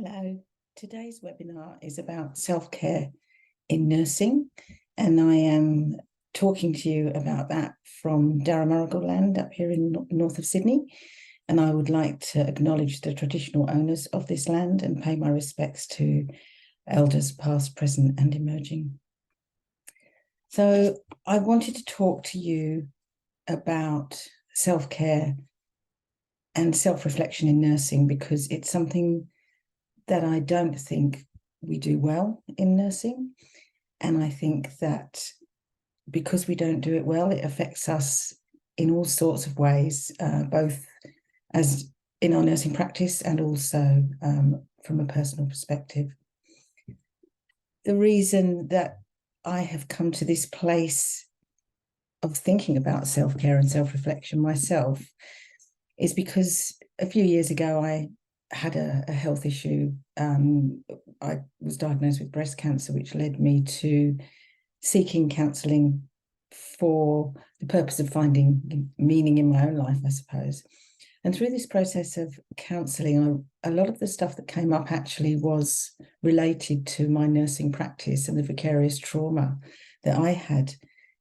Hello, today's webinar is about self-care in nursing, and I am talking to you about that from Darramurrugal land up here in north of Sydney. And I would like to acknowledge the traditional owners of this land and pay my respects to elders past, present and emerging. So I wanted to talk to you about self-care and self-reflection in nursing because it's something that I don't think we do well in nursing. And I think that because we don't do it well, it affects us in all sorts of ways, both as in our nursing practice and also from a personal perspective. The reason that I have come to this place of thinking about self-care and self-reflection myself is because a few years ago I had a health issue. I was diagnosed with breast cancer, which led me to seeking counselling for the purpose of finding meaning in my own life, I suppose. And through this process of counselling, a lot of the stuff that came up actually was related to my nursing practice and the vicarious trauma that I had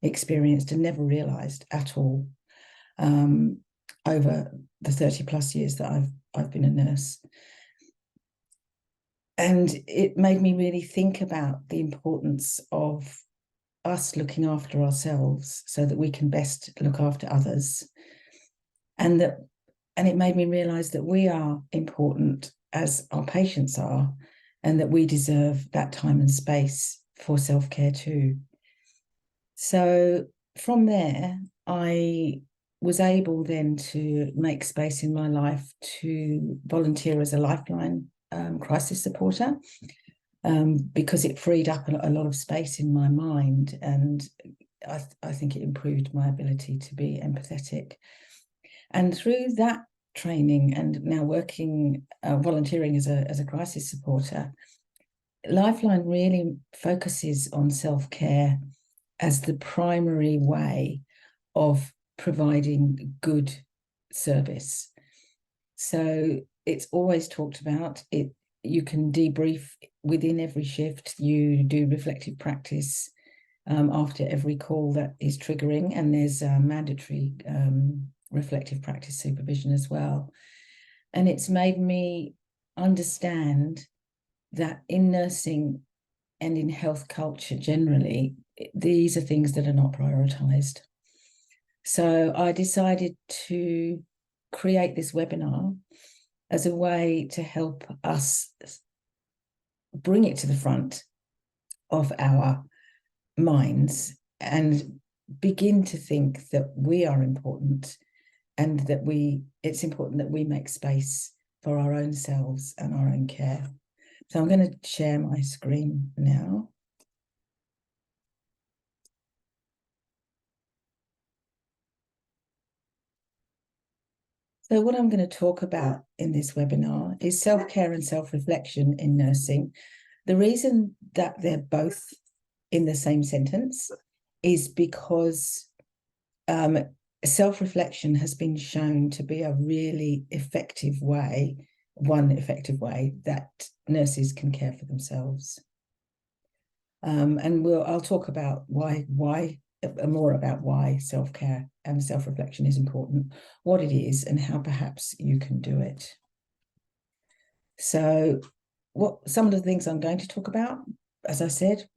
experienced and never realised at all over the 30 plus years that I've been a nurse. And it made me really think about the importance of us looking after ourselves so that we can best look after others. And it made me realize that we are important as our patients are, and that we deserve that time and space for self-care too. So from there, I was able then to make space in my life to volunteer as a Lifeline crisis supporter, because it freed up a lot of space in my mind, and I think it improved my ability to be empathetic. And through that training and now working, volunteering as a crisis supporter, Lifeline really focuses on self-care as the primary way of providing good service. So it's always talked about it. You can debrief within every shift. You do reflective practice after every call that is triggering, and there's mandatory reflective practice supervision as well. And it's made me understand that in nursing and in health culture generally, these are things that are not prioritised. So I decided to create this webinar as a way to help us bring it to the front of our minds and begin to think that we are important, and that it's important that we make space for our own selves and our own care. So I'm going to share my screen now. So what I'm going to talk about in this webinar is self-care and self-reflection in nursing. The reason that they're both in the same sentence is because self-reflection has been shown to be a really effective way, one effective way that nurses can care for themselves. And I'll talk about why more about why self-care and self-reflection is important, what it is, and how perhaps you can do it. So some of the things I'm going to talk about, as I said,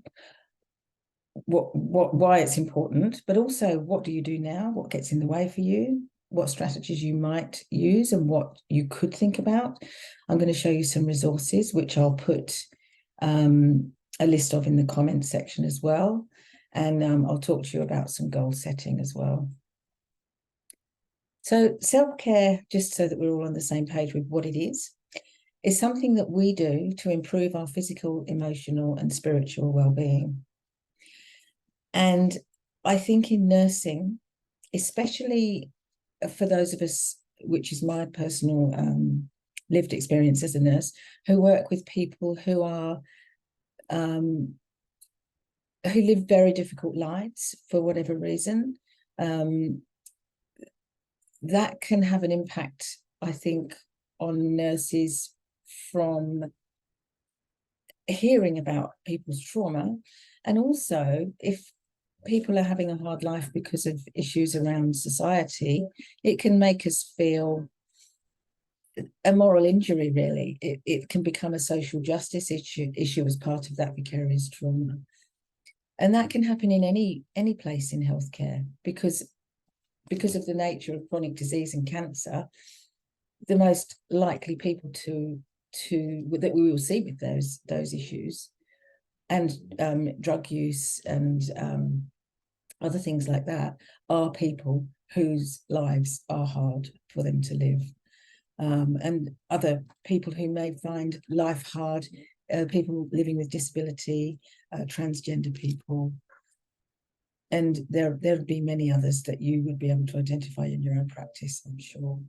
why it's important, but also what do you do now, what gets in the way for you, what strategies you might use and what you could think about. I'm going to show you some resources, which I'll put a list of in the comments section as well. And I'll talk to you about some goal setting as well. So self-care, just so that we're all on the same page with what it is something that we do to improve our physical, emotional, and spiritual well-being. And I think in nursing, especially for those of us, which is my personal lived experience as a nurse, who work with people who are who live very difficult lives for whatever reason, that can have an impact, I think, on nurses from hearing about people's trauma, and also if people are having a hard life because of issues around society, it can make us feel a moral injury, really. It can become a social justice issue as part of that vicarious trauma. And that can happen in any place in healthcare, because of the nature of chronic disease and cancer, the most likely people that we will see with those issues, and drug use and other things like that, are people whose lives are hard for them to live. And other people who may find life hard, people living with disability, transgender people, and there would be many others that you would be able to identify in your own practice, I'm sure.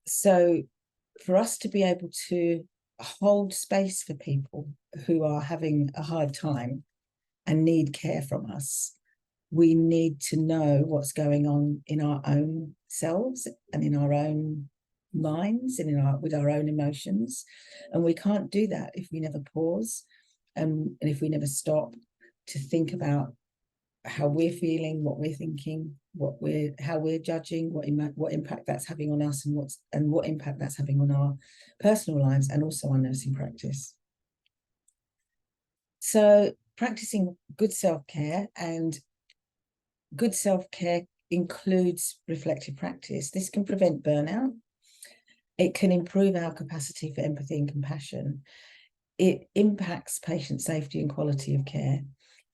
So for us to be able to hold space for people who are having a hard time and need care from us, we need to know what's going on in our own selves and in our own minds and with our own emotions. And we can't do that if we never pause, and if we never stop to think about how we're feeling, what we're thinking, how we're judging, what impact that's having on us, and what impact that's having on our personal lives and also our nursing practice. So practicing good self-care, and good self-care includes reflective practice. This can prevent burnout. It can improve our capacity for empathy and compassion. It impacts patient safety and quality of care,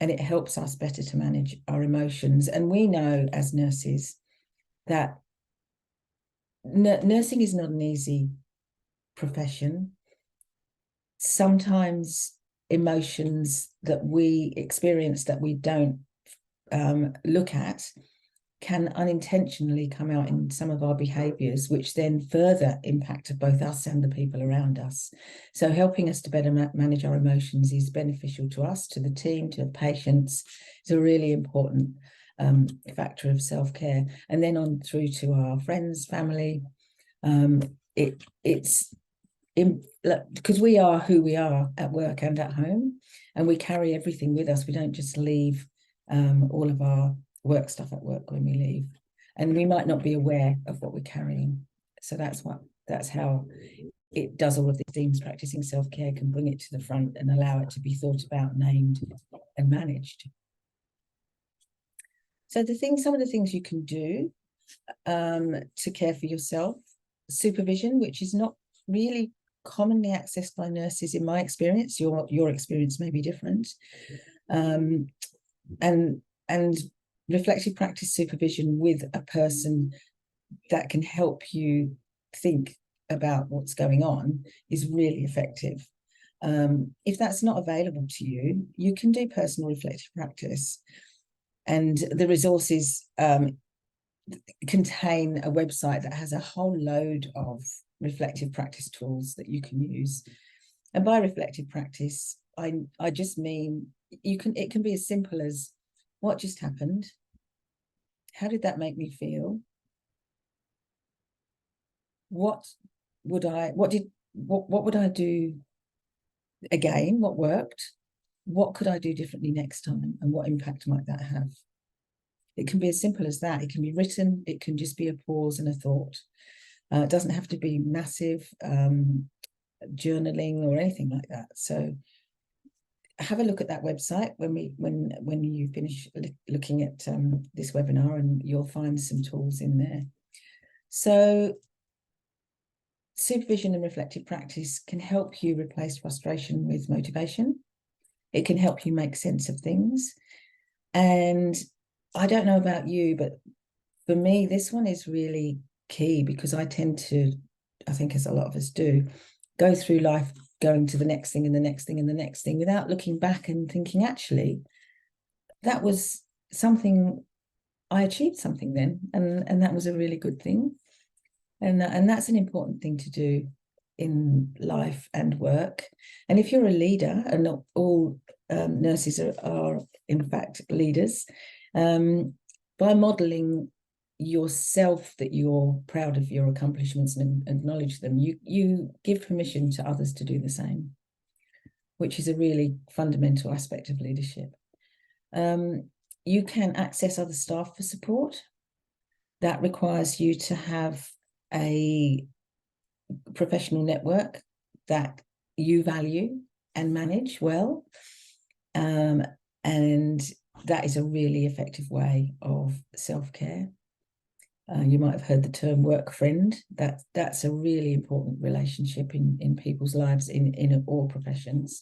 and it helps us better to manage our emotions. And we know as nurses that nursing is not an easy profession. Sometimes emotions that we experience that we don't look at can unintentionally come out in some of our behaviours, which then further impact both us and the people around us. So helping us to better manage our emotions is beneficial to us, to the team, to the patients. It's a really important factor of self-care. And then on through to our friends, family. It's because we are who we are at work and at home, and we carry everything with us. We don't just leave all of our work stuff at work when we leave, and we might not be aware of what we're carrying. So that's how it does all of these things. Practicing self-care can bring it to the front and allow it to be thought about, named, and managed. So some of the things you can do to care for yourself: supervision, which is not really commonly accessed by nurses in my experience. Your experience may be different. And reflective practice supervision with a person that can help you think about what's going on is really effective. If that's not available to you, you can do personal reflective practice, and the resources contain a website that has a whole load of reflective practice tools that you can use. And by reflective practice, I just mean it can be as simple as, what just happened? How did that make me feel? What would I do again? What worked? What could I do differently next time? And what impact might that have? It can be as simple as that. It can be written. It can just be a pause and a thought. It doesn't have to be massive journaling or anything like that. So have a look at that website when you finish looking at this webinar, and you'll find some tools in there. So supervision and reflective practice can help you replace frustration with motivation. It can help you make sense of things. And I don't know about you, but for me, this one is really key, because I tend to, I think as a lot of us do, go through life going to the next thing and the next thing and the next thing without looking back and thinking, actually, that was something, I achieved something then, and that was a really good thing. And that's an important thing to do in life and work. And if you're a leader, and not all nurses are in fact leaders, by modeling yourself that you're proud of your accomplishments and acknowledge them, you give permission to others to do the same. which is a really fundamental aspect of leadership. You can access other staff for support. That requires you to have a professional network that you value and manage well. And that is a really effective way of self-care. You might have heard the term work friend. That's a really important relationship in people's lives in all professions,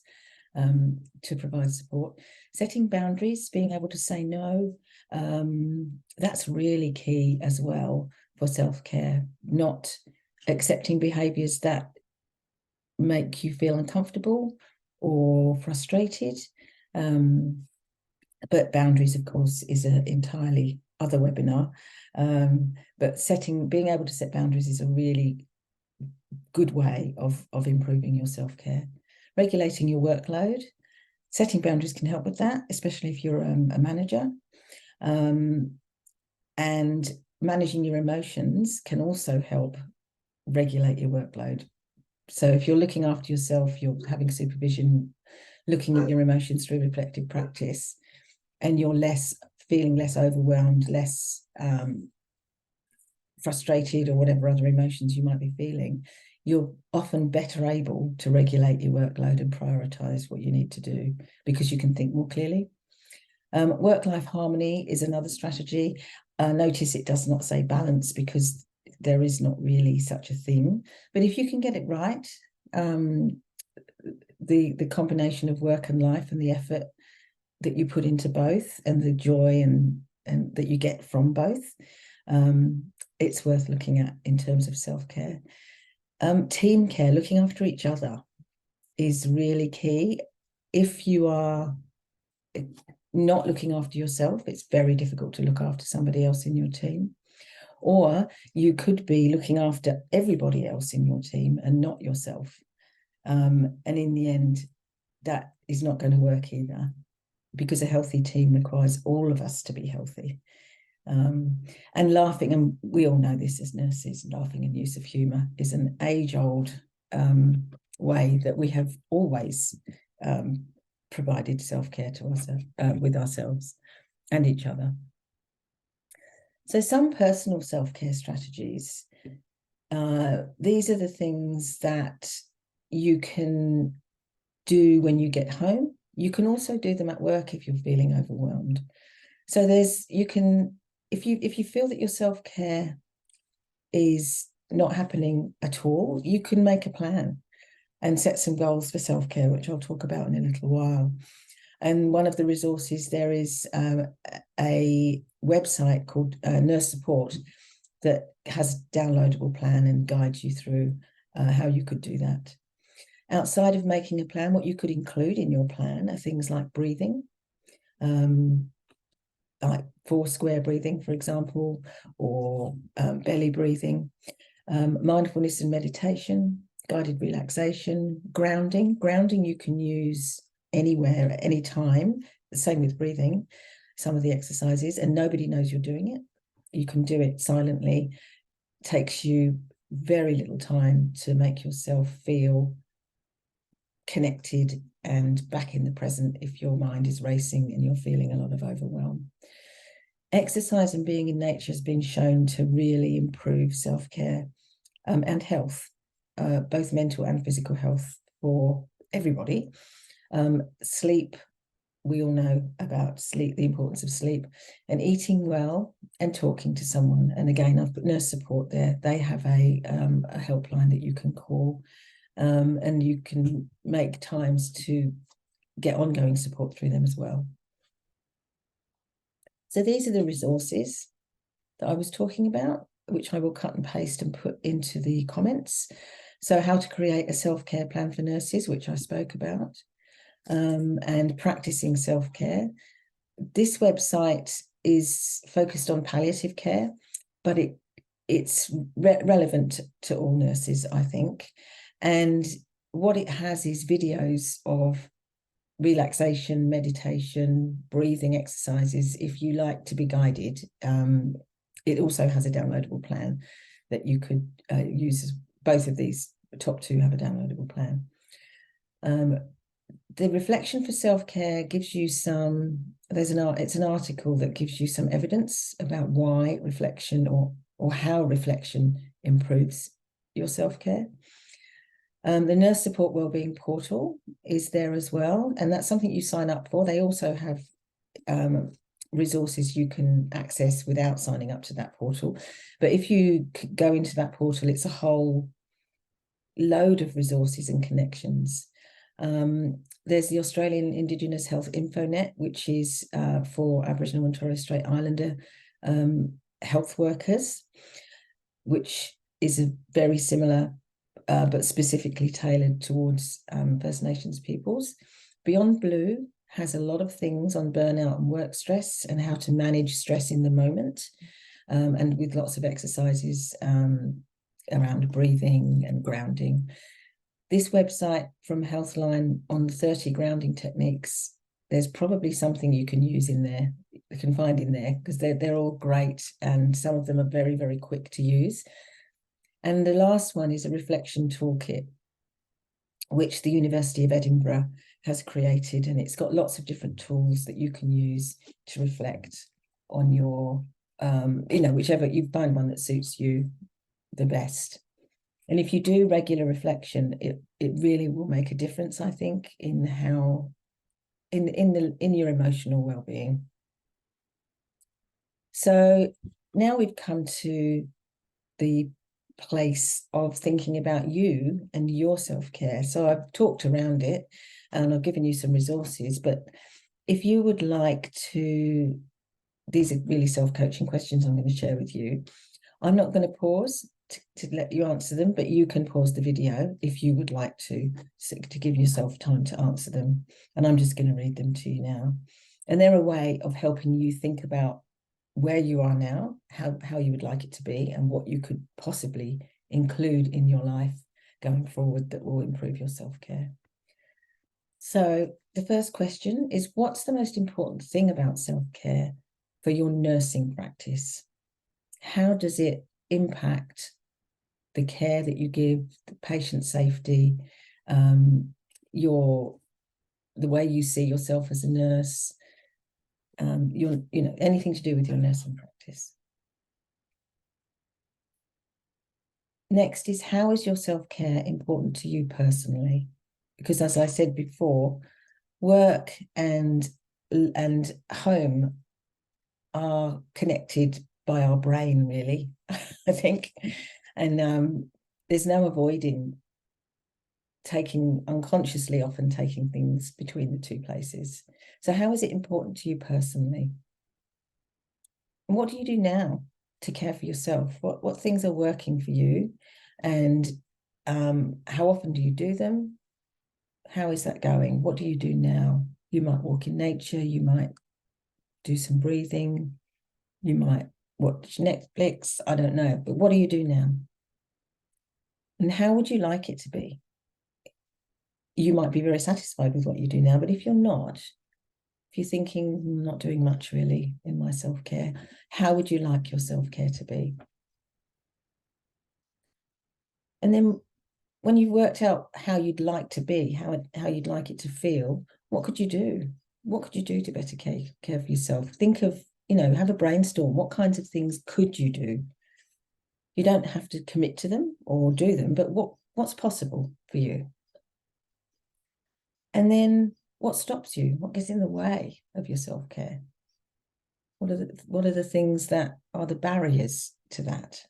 to provide support. Setting boundaries, being able to say no, that's really key as well for self-care. Not accepting behaviours that make you feel uncomfortable or frustrated. But boundaries, of course, is an entirely other webinar. But being able to set boundaries is a really good way of improving your self-care. Regulating your workload, setting boundaries can help with that, especially if you're a manager. And managing your emotions can also help regulate your workload. So if you're looking after yourself, you're having supervision, looking at your emotions through reflective practice, and you're feeling less overwhelmed, less frustrated, or whatever other emotions you might be feeling, you're often better able to regulate your workload and prioritize what you need to do, because you can think more clearly. Work-life harmony is another strategy. Notice it does not say balance, because there is not really such a thing. But if you can get it right, the combination of work and life and the effort that you put into both, and the joy and that you get from both, it's worth looking at in terms of self-care. Team care, looking after each other, is really key. If you are not looking after yourself, it's very difficult to look after somebody else in your team. Or you could be looking after everybody else in your team and not yourself. And in the end, that is not going to work either, because a healthy team requires all of us to be healthy. And laughing, and we all know this as nurses, laughing and use of humour is an age-old way that we have always provided self-care to ourselves, with ourselves and each other. So some personal self-care strategies. These are the things that you can do when you get home. You can also do them at work if you're feeling overwhelmed. So if you feel that your self-care is not happening at all, you can make a plan and set some goals for self-care, which I'll talk about in a little while. And one of the resources there is a website called Nurse Support that has a downloadable plan and guides you through how you could do that. Outside of making a plan, what you could include in your plan are things like breathing, like 4 square breathing, for example, or belly breathing, mindfulness and meditation, guided relaxation, grounding. Grounding you can use anywhere, at any time. The same with breathing, some of the exercises, and nobody knows you're doing it. You can do it silently. It takes you very little time to make yourself feel connected and back in the present if your mind is racing and you're feeling a lot of overwhelm. Exercise and being in nature has been shown to really improve self-care and health, both mental and physical health for everybody. Sleep, we all know about sleep, the importance of sleep, and eating well and talking to someone. And again, I've put Nurse Support there. They have a helpline that you can call, and you can make times to get ongoing support through them as well. So these are the resources that I was talking about, which I will cut and paste and put into the comments. So how to create a self-care plan for nurses, which I spoke about, and practicing self-care. This website is focused on palliative care, but it's relevant to all nurses, I think. And what it has is videos of relaxation, meditation, breathing exercises, if you like to be guided. It also has a downloadable plan that you could use. Both of these top 2 have a downloadable plan. the reflection for self-care gives you it's an article that gives you some evidence about why reflection or how reflection improves your self-care. The Nurse Support Wellbeing Portal is there as well, and that's something you sign up for. They also have resources you can access without signing up to that portal. But if you go into that portal, it's a whole load of resources and connections. There's the Australian Indigenous Health Infonet, which is for Aboriginal and Torres Strait Islander health workers, which is a very similar but specifically tailored towards First Nations peoples. Beyond Blue has a lot of things on burnout and work stress and how to manage stress in the moment, and with lots of exercises around breathing and grounding. This website from Healthline on 30 grounding techniques, there's probably something you can use in there, you can find in there, because they're all great, and some of them are very, very quick to use. And the last one is a reflection toolkit, which the University of Edinburgh has created, and it's got lots of different tools that you can use to reflect on your, whichever, you find one that suits you the best. And if you do regular reflection, it really will make a difference, I think, in how, in your emotional well-being. So now we've come to the place of thinking about you and your self-care. So I've talked around it and I've given you some resources, but if you would like to, these are really self-coaching questions I'm going to share with you. I'm not going to pause to let you answer them, but you can pause the video if you would like to give yourself time to answer them. And I'm just going to read them to you now. And they're a way of helping you think about where you are now, how you would like it to be, and what you could possibly include in your life going forward that will improve your self-care. So the first question is, what's the most important thing about self-care for your nursing practice? How does it impact the care that you give, the patient safety, the way you see yourself as a nurse, anything to do with your nursing practice? Next is, how is your self-care important to you personally? Because as I said before, work and home are connected by our brain, really, I think. And there's no avoiding unconsciously often taking things between the two places. So how is it important to you personally? And what do you do now to care for yourself? What things are working for you? And how often do you do them? How is that going? What do you do now? You might walk in nature, you might do some breathing, you might watch Netflix, I don't know, but what do you do now? And how would you like it to be? You might be very satisfied with what you do now, but if you're not, if you're thinking, I'm not doing much really in my self-care, how would you like your self-care to be? And then when you've worked out how you'd like to be, how you'd like it to feel, what could you do? What could you do to better care for yourself? Think of, have a brainstorm. What kinds of things could you do? You don't have to commit to them or do them, but what's possible for you? And then what stops you? What gets in the way of your self-care? What are the things that are the barriers to that?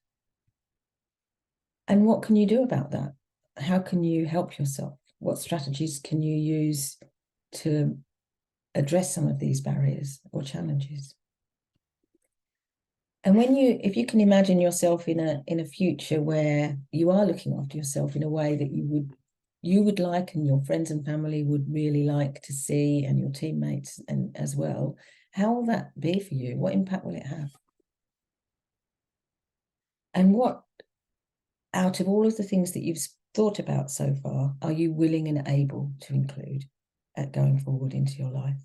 And what can you do about that? How can you help yourself? What strategies can you use to address some of these barriers or challenges? And if you can imagine yourself in a future where you are looking after yourself in a way that you would like, and your friends and family would really like to see, and your teammates and as well, how will that be for you? What impact will it have? And what, out of all of the things that you've thought about so far, are you willing and able to include going forward into your life?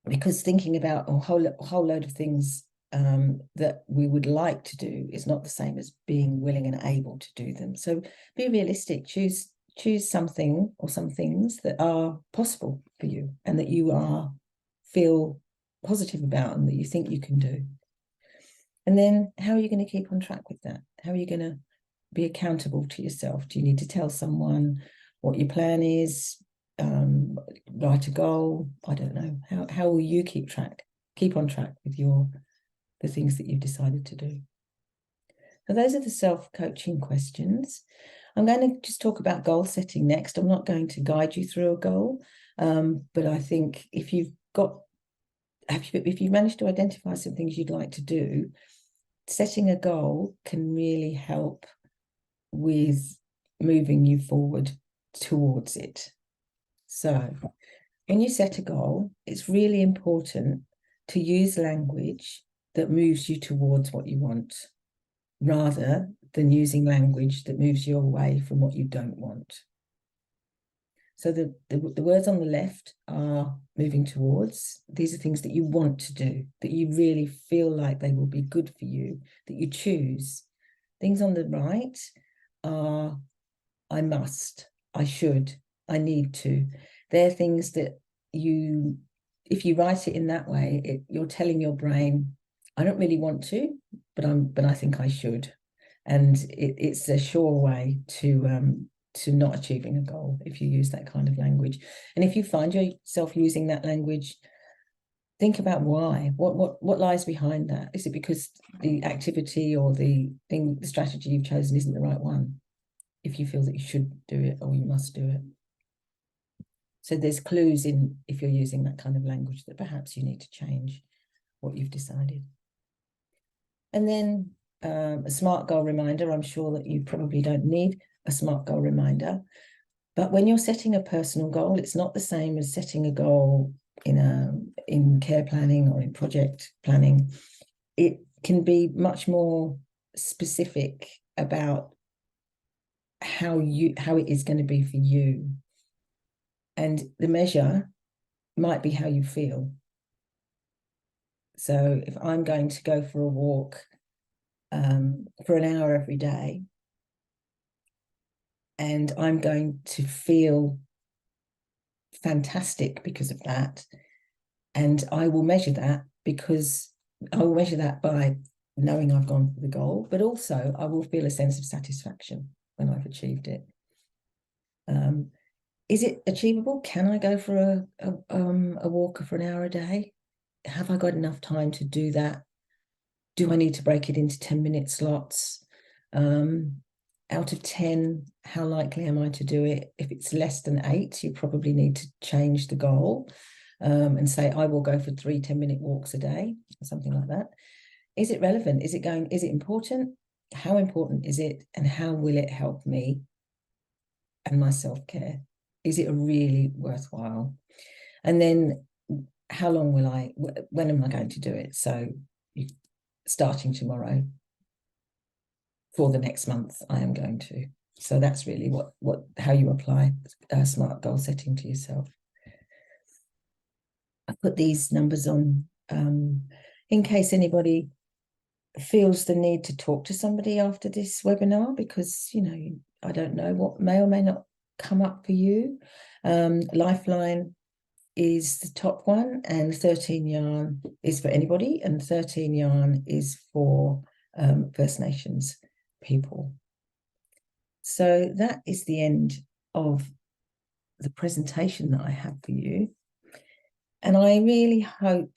Because thinking about a whole load of things that we would like to do is not the same as being willing and able to do them. So be realistic, choose choose something or some things that are possible for you and that you feel positive about and that you think you can do. And then how are you going to keep on track with that? How are you going to be accountable to yourself? Do you need to tell someone what your plan is? Write a goal? I don't know. How will you keep on track with the things that you've decided to do? So those are the self-coaching questions. I'm going to just talk about goal setting next. I'm not going to guide you through a goal, but I think if you've managed to identify some things you'd like to do, setting a goal can really help with moving you forward towards it. So when you set a goal, it's really important to use language that moves you towards what you want, rather than using language that moves you away from what you don't want. So the words on the left are moving towards. These are things that you want to do, that you really feel like they will be good for you, that you choose. Things on the right are I must, I should, I need to. They're things that if you write it in that way, you're telling your brain, I don't really want to, but I think I should. And it's a sure way to not achieving a goal if you use that kind of language. And if you find yourself using that language, think about why. What lies behind that? Is it because the activity or the strategy you've chosen isn't the right one? If you feel that you should do it or you must do it. So there's clues in if you're using that kind of language that perhaps you need to change what you've decided. And then a SMART goal reminder. I'm sure that you probably don't need a SMART goal reminder, but when you're setting a personal goal, it's not the same as setting a goal in care planning or in project planning. It can be much more specific about how it is going to be for you, and the measure might be how you feel. So if I'm going to go for a walk for an hour every day, and I'm going to feel fantastic because of that, and I will measure that by knowing I've gone for the goal, but also I will feel a sense of satisfaction when I've achieved it. Is it achievable? Can I go for a walk for an hour a day? Have I got enough time to do that? Do I need to break it into 10-minute slots? Out of 10, how likely am I to do it? If it's less than 8, you probably need to change the goal and say, I will go for 3 10-minute walks a day, or something like that. Is it relevant? Is it important? How important is it? And how will it help me and my self-care? Is it really worthwhile? And then how long when am I going to do it? So starting tomorrow, for the next month, I am going to. So that's really how you apply SMART goal setting to yourself. I put these numbers on in case anybody feels the need to talk to somebody after this webinar, because, I don't know what may or may not come up for you. Lifeline is the top one, and 13 Yarn is for anybody, and 13 Yarn is for First Nations people. So that is the end of the presentation that I have for you. And I really hope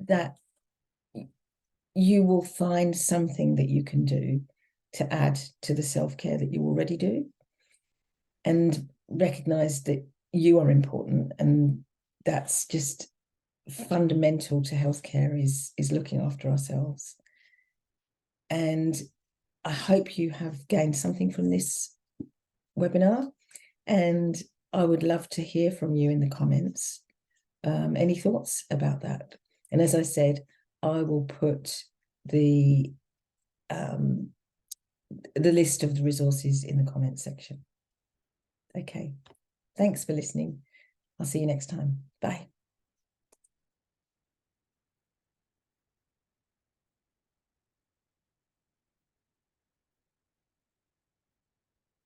that you will find something that you can do to add to the self-care that you already do, and recognize that you are important, and that's just fundamental to healthcare is looking after ourselves. And I hope you have gained something from this webinar, and I would love to hear from you in the comments, any thoughts about that. And as I said, I will put the list of the resources in the comments section. Okay, thanks for listening. I'll see you next time. Bye.